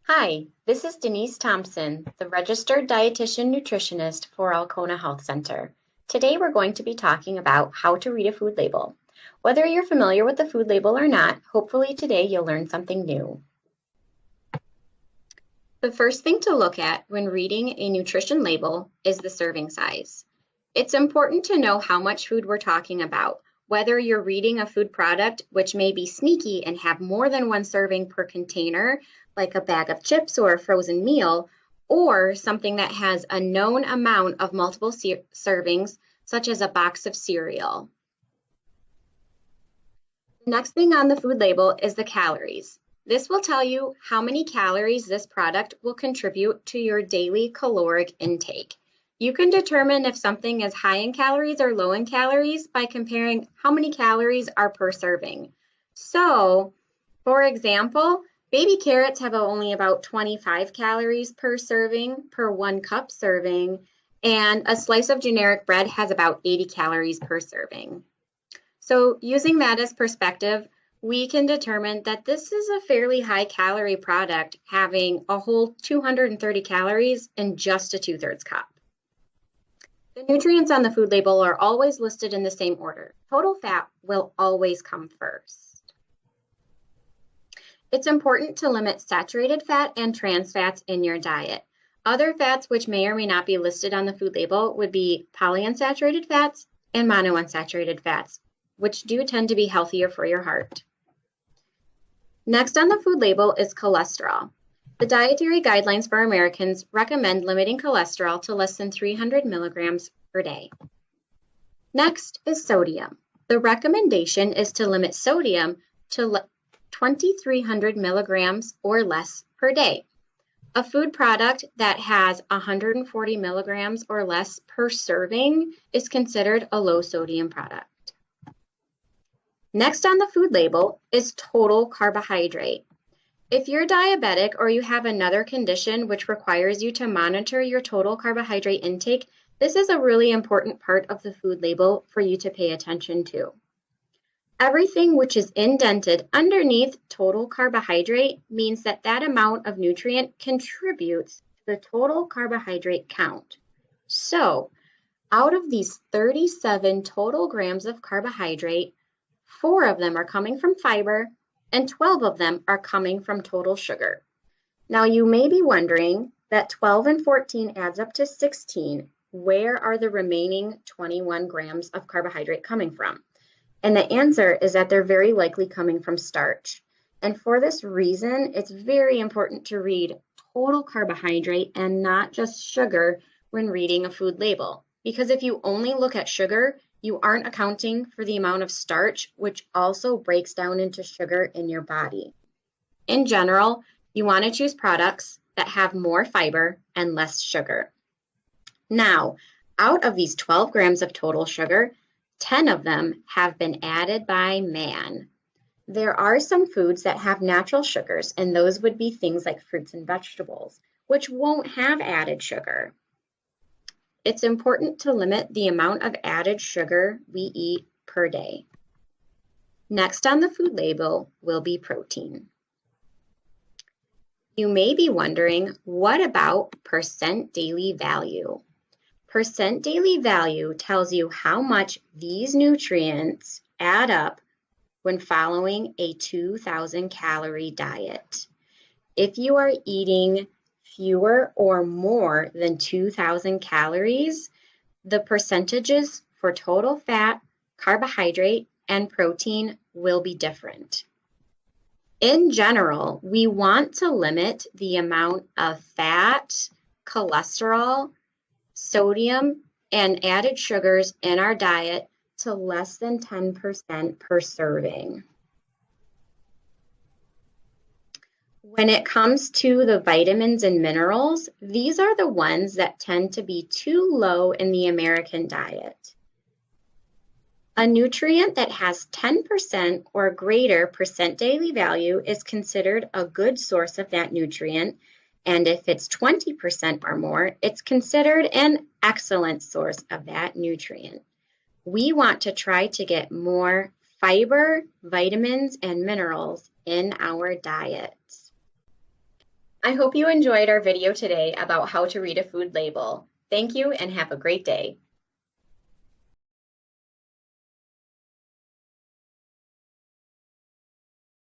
Hi, this is Denise Thompson, the registered dietitian nutritionist for Alcona Health Center. Today we're going to be talking about how to read a food label. Whether you're familiar with the food label or not, hopefully today you'll learn something new. The first thing to look at when reading a nutrition label is the serving size. It's important to know how much food we're talking about. Whether you're reading a food product, which may be sneaky and have more than one serving per container, like a bag of chips or a frozen meal, or something that has a known amount of multiple servings, such as a box of cereal. The next thing on the food label is the calories. This will tell you how many calories this product will contribute to your daily caloric intake. You can determine if something is high in calories or low in calories by comparing how many calories are per serving. So, for example, baby carrots have only about 25 calories per serving, per 1 cup serving, and a slice of generic bread has about 80 calories per serving. So using that as perspective, we can determine that this is a fairly high calorie product, having a whole 230 calories in just a 2/3 cup. The nutrients on the food label are always listed in the same order. Total fat will always come first. It's important to limit saturated fat and trans fats in your diet. Other fats which may or may not be listed on the food label would be polyunsaturated fats and monounsaturated fats, which do tend to be healthier for your heart. Next on the food label is cholesterol. The dietary guidelines for Americans recommend limiting cholesterol to less than 300 milligrams per day. Next is sodium. The recommendation is to limit sodium to 2,300 milligrams or less per day. A food product that has 140 milligrams or less per serving is considered a low sodium product. Next on the food label is total carbohydrate. If you're diabetic or you have another condition which requires you to monitor your total carbohydrate intake, this is a really important part of the food label for you to pay attention to. Everything which is indented underneath total carbohydrate means that that amount of nutrient contributes to the total carbohydrate count. So, out of these 37 total grams of carbohydrate, 4 of them are coming from fiber and 12 of them are coming from total sugar. Now you may be wondering that 12 and 14 adds up to 16. Where are the remaining 21 grams of carbohydrate coming from? And the answer is that they're very likely coming from starch. And for this reason, it's very important to read total carbohydrate and not just sugar when reading a food label. Because if you only look at sugar, you aren't accounting for the amount of starch, which also breaks down into sugar in your body. In general, you want to choose products that have more fiber and less sugar. Now, out of these 12 grams of total sugar, 10 of them have been added by man. There are some foods that have natural sugars, and those would be things like fruits and vegetables, which won't have added sugar. It's important to limit the amount of added sugar we eat per day. Next on the food label will be protein. You may be wondering, what about percent daily value? Percent daily value tells you how much these nutrients add up when following a 2,000 calorie diet. If you are eating fewer or more than 2,000 calories, the percentages for total fat, carbohydrate, and protein will be different. In general, we want to limit the amount of fat, cholesterol, sodium, and added sugars in our diet to less than 10% per serving. When it comes to the vitamins and minerals, these are the ones that tend to be too low in the American diet. A nutrient that has 10% or greater percent daily value is considered a good source of that nutrient, and if it's 20% or more, it's considered an excellent source of that nutrient. We want to try to get more fiber, vitamins, and minerals in our diet. I hope you enjoyed our video today about how to read a food label. Thank you and have a great day.